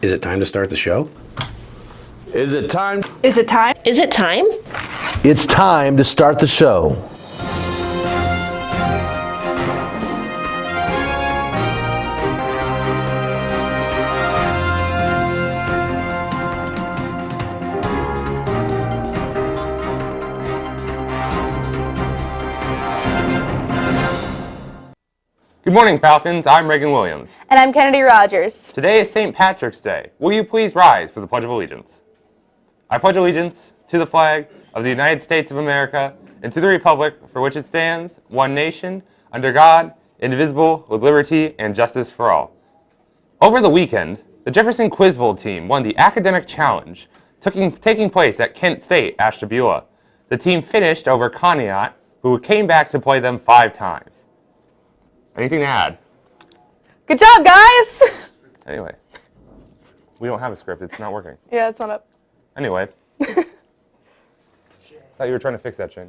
Is it time to start the show? Is it time? Is it time? Is it time? It's time to start the show. Good morning, Falcons. I'm Reagan Williams. And I'm Kennedy Rogers. Today is St. Patrick's Day. Will you please rise for the Pledge of Allegiance? I pledge allegiance to the flag of the United States of America and to the republic for which it stands, one nation, under God, indivisible, with liberty and justice for all. Over the weekend, the Jefferson Quiz Bowl team won the academic challenge taking place at Kent State, Ashtabula. The team finished over Conneaut, who came back to play them 5 times. Anything to add? Good job, guys! Anyway, we don't have a script. It's not working. Yeah, it's not up. Anyway. Thought you were trying to fix that, Shane.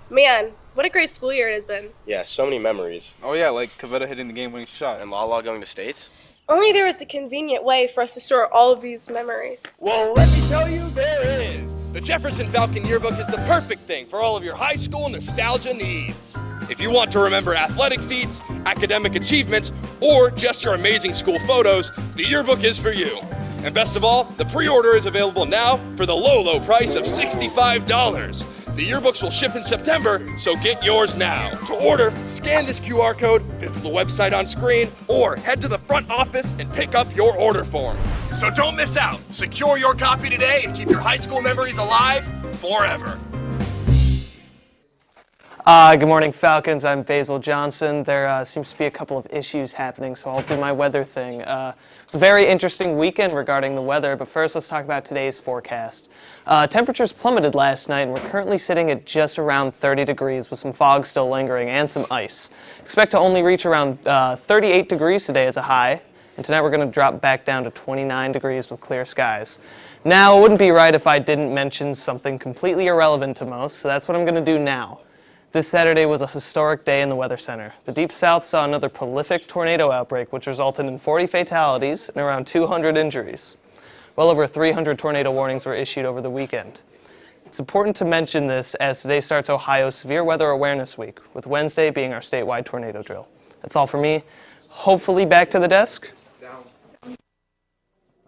Man, what a great school year it has been. Yeah, so many memories. Oh yeah, like Kavetta hitting the game-winning shot. And Lala going to States? Only there was a convenient way for us to store all of these memories. Well, let me tell you, there is. The Jefferson Falcon Yearbook is the perfect thing for all of your high school nostalgia needs. If you want to remember athletic feats, academic achievements, or just your amazing school photos, the yearbook is for you. And best of all, the pre-order is available now for the low price of $65. The yearbooks will ship in September, so get yours now. To order, scan this QR code, visit the website on screen, or head to the front office and pick up your order form. So don't miss out. Secure your copy today and keep your high school memories alive forever. Good morning, Falcons. I'm Basil Johnson. There seems to be a couple of issues happening, so I'll do my weather thing. It's a very interesting weekend regarding the weather, but first let's talk about today's forecast. Temperatures plummeted last night, and we're currently sitting at just around 30 degrees with some fog still lingering and some ice. Expect to only reach around 38 degrees today as a high, and tonight we're going to drop back down to 29 degrees with clear skies. Now, it wouldn't be right if I didn't mention something completely irrelevant to most, so that's what I'm going to do now. This Saturday was a historic day in the Weather Center. The Deep South saw another prolific tornado outbreak, which resulted in 40 fatalities and around 200 injuries. Well over 300 tornado warnings were issued over the weekend. It's important to mention this as today starts Ohio's Severe Weather Awareness Week, with Wednesday being our statewide tornado drill. That's all for me. Hopefully back to the desk.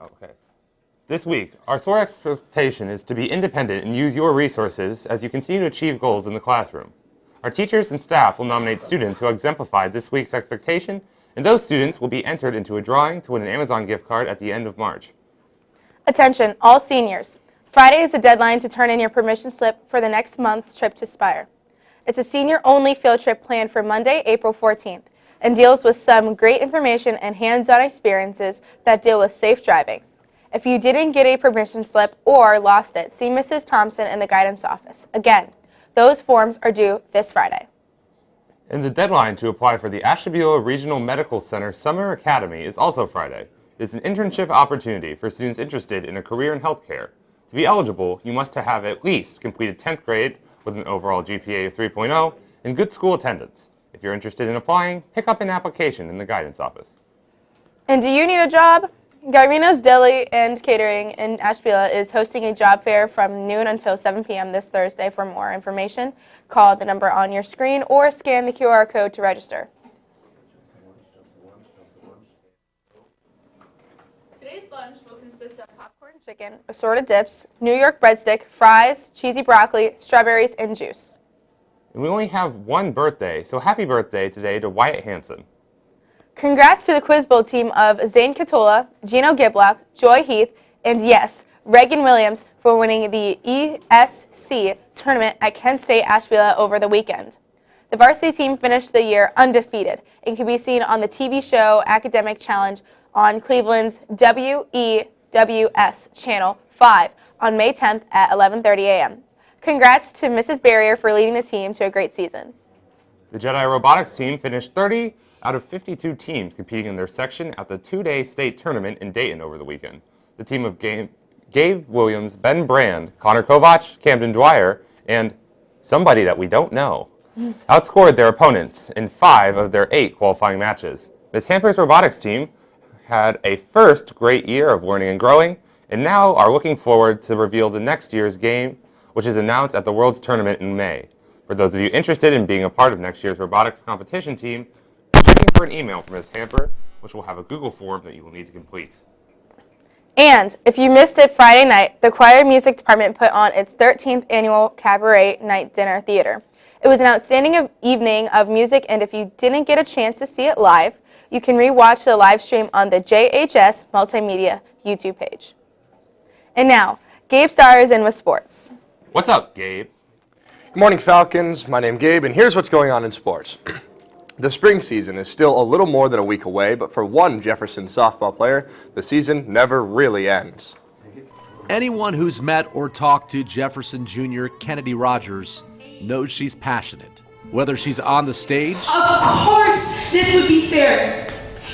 Okay. This week, our sole expectation is to be independent and use your resources as you continue to achieve goals in the classroom. Our teachers and staff will nominate students who exemplified this week's expectation, and those students will be entered into a drawing to win an Amazon gift card at the end of March. Attention, all seniors. Friday is the deadline to turn in your permission slip for the next month's trip to Spire. It's a senior-only field trip planned for Monday, April 14th, and deals with some great information and hands-on experiences that deal with safe driving. If you didn't get a permission slip or lost it, see Mrs. Thompson in the guidance office. Again, those forms are due this Friday. And the deadline to apply for the Ashtabula Regional Medical Center Summer Academy is also Friday. It is an internship opportunity for students interested in a career in healthcare. To be eligible, you must have at least completed 10th grade with an overall GPA of 3.0 and good school attendance. If you're interested in applying, pick up an application in the guidance office. And do you need a job? Garino's Deli and Catering in Ashtabula is hosting a job fair from noon until 7 p.m. this Thursday. For more information, call the number on your screen or scan the QR code to register. Today's lunch will consist of popcorn chicken, assorted dips, New York breadstick, fries, cheesy broccoli, strawberries, and juice. And we only have one birthday, so happy birthday today to Wyatt Hansen. Congrats to the Quiz Bowl team of Zane Catola, Gino Giblock, Joy Heath, and yes, Reagan Williams for winning the ESC tournament at Kent State Ashtabula over the weekend. The varsity team finished the year undefeated and can be seen on the TV show Academic Challenge on Cleveland's WEWS Channel 5 on May 10th at 11:30 a.m. Congrats to Mrs. Barrier for leading the team to a great season. The Jedi Robotics team finished 30 out of 52 teams competing in their section at the two-day state tournament in Dayton over the weekend. The team of Gabe Williams, Ben Brand, Connor Kovach, Camden Dwyer, and somebody that we don't know outscored their opponents in 5 of their 8 qualifying matches. Ms. Hamper's robotics team had a first great year of learning and growing, and now are looking forward to reveal the next year's game, which is announced at the World's Tournament in May. For those of you interested in being a part of next year's robotics competition team, checking for an email from Ms. Hamper, which will have a Google form that you will need to complete. And if you missed it Friday night, the choir music department put on its 13th annual Cabaret Night Dinner Theater. It was an outstanding evening of music, and if you didn't get a chance to see it live, you can rewatch the live stream on the JHS Multimedia YouTube page. And now, Gabe stars in with sports. What's up, Gabe? Good morning, Falcons. My name's Gabe, and here's what's going on in sports. The spring season is still a little more than a week away, but for one Jefferson softball player, the season never really ends. Anyone who's met or talked to Jefferson Jr. Kennedy Rogers knows she's passionate, whether she's on the stage Of course this would be fair.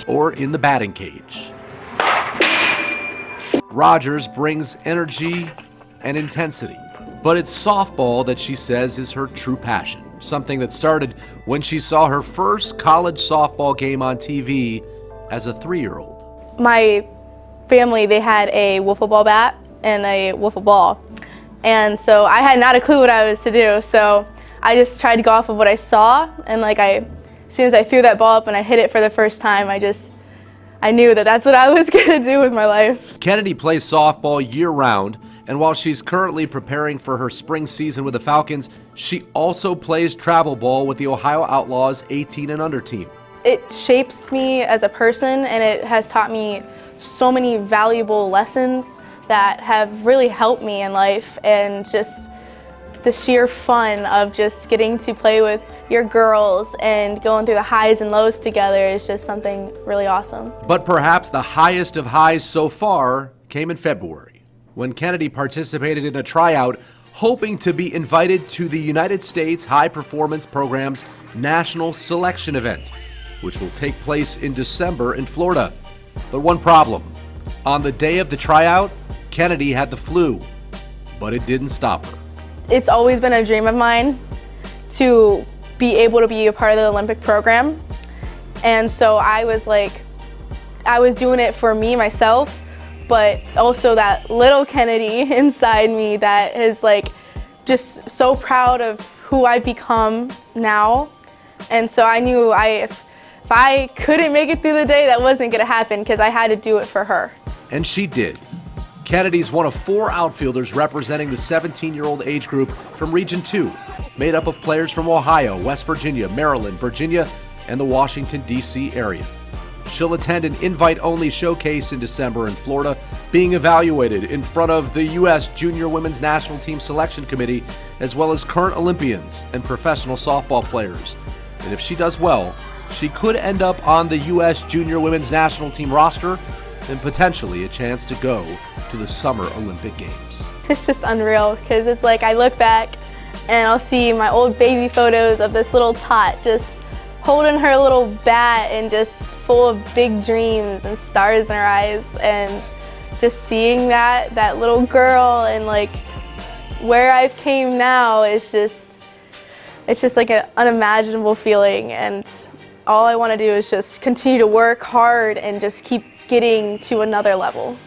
or in the batting cage. Rogers brings energy and intensity, but it's softball that she says is her true passion, something that started when she saw her first college softball game on TV as a 3-year-old. My family, they had a wiffle ball bat and a wiffle ball. And so I had not a clue what I was to do. So I just tried to go off of what I saw. And as soon as I threw that ball up and I hit it for the first time, I knew that that's what I was going to do with my life. Kennedy plays softball year-round, and while she's currently preparing for her spring season with the Falcons, she also plays travel ball with the Ohio Outlaws 18 and under team. It shapes me as a person, and it has taught me so many valuable lessons that have really helped me in life, and just the sheer fun of just getting to play with your girls and going through the highs and lows together is just something really awesome. But perhaps the highest of highs so far came in February, when Kennedy participated in a tryout hoping to be invited to the United States High Performance Program's National Selection Event, which will take place in December in Florida. But one problem: on the day of the tryout, Kennedy had the flu, but it didn't stop her. It's always been a dream of mine to be able to be a part of the Olympic program. And so I was doing it for me, myself, but also that little Kennedy inside me that is just so proud of who I've become now. And so I knew if I couldn't make it through the day, that wasn't gonna happen, because I had to do it for her. And she did. Kennedy's one of 4 outfielders representing the 17-year-old age group from Region 2, made up of players from Ohio, West Virginia, Maryland, Virginia, and the Washington, D.C. area. She'll attend an invite-only showcase in December in Florida, being evaluated in front of the U.S. Junior Women's National Team Selection Committee, as well as current Olympians and professional softball players. And if she does well, she could end up on the U.S. Junior Women's National Team roster, and potentially a chance to go to the Summer Olympic Games. It's just unreal, because it's I look back and I'll see my old baby photos of this little tot just holding her little bat and just full of big dreams and stars in her eyes, and just seeing that little girl and where I've came now is just, it's just an unimaginable feeling, and all I want to do is just continue to work hard and just keep getting to another level.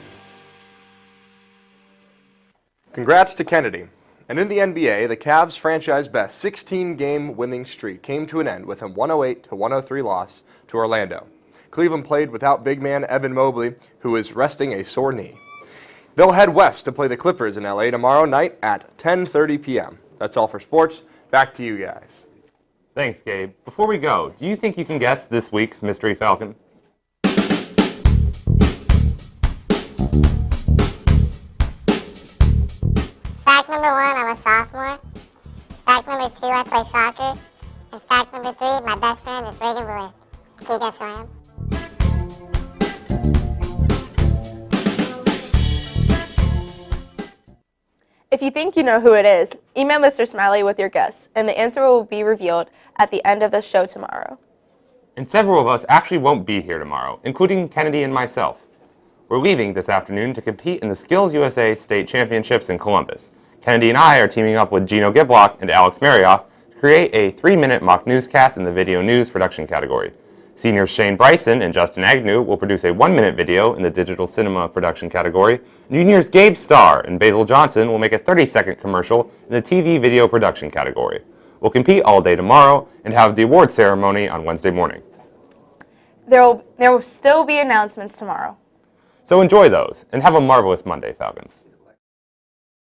Congrats to Kennedy. And in the NBA, the Cavs' franchise best 16-game winning streak came to an end with a 108-103 loss to Orlando. Cleveland played without big man Evan Mobley, who is resting a sore knee. They'll head west to play the Clippers in LA tomorrow night at 10:30 p.m. That's all for sports. Back to you guys. Thanks, Gabe. Before we go, do you think you can guess this week's Mystery Falcon? Fact number 1, I'm a sophomore. Fact number 2, I play soccer. And fact number 3, my best friend is Reagan Brewer. Can you guess who I am? If you think you know who it is, email Mr. Smiley with your guess, and the answer will be revealed at the end of the show tomorrow. And several of us actually won't be here tomorrow, including Kennedy and myself. We're leaving this afternoon to compete in the Skills USA State Championships in Columbus. Kennedy and I are teaming up with Gino Giblock and Alex Marioff to create a 3-minute mock newscast in the video news production category. Seniors Shane Bryson and Justin Agnew will produce a 1-minute video in the digital cinema production category. Juniors Gabe Starr and Basil Johnson will make a 30-second commercial in the TV video production category. We'll compete all day tomorrow and have the award ceremony on Wednesday morning. There will still be announcements tomorrow. So enjoy those and have a marvelous Monday, Falcons.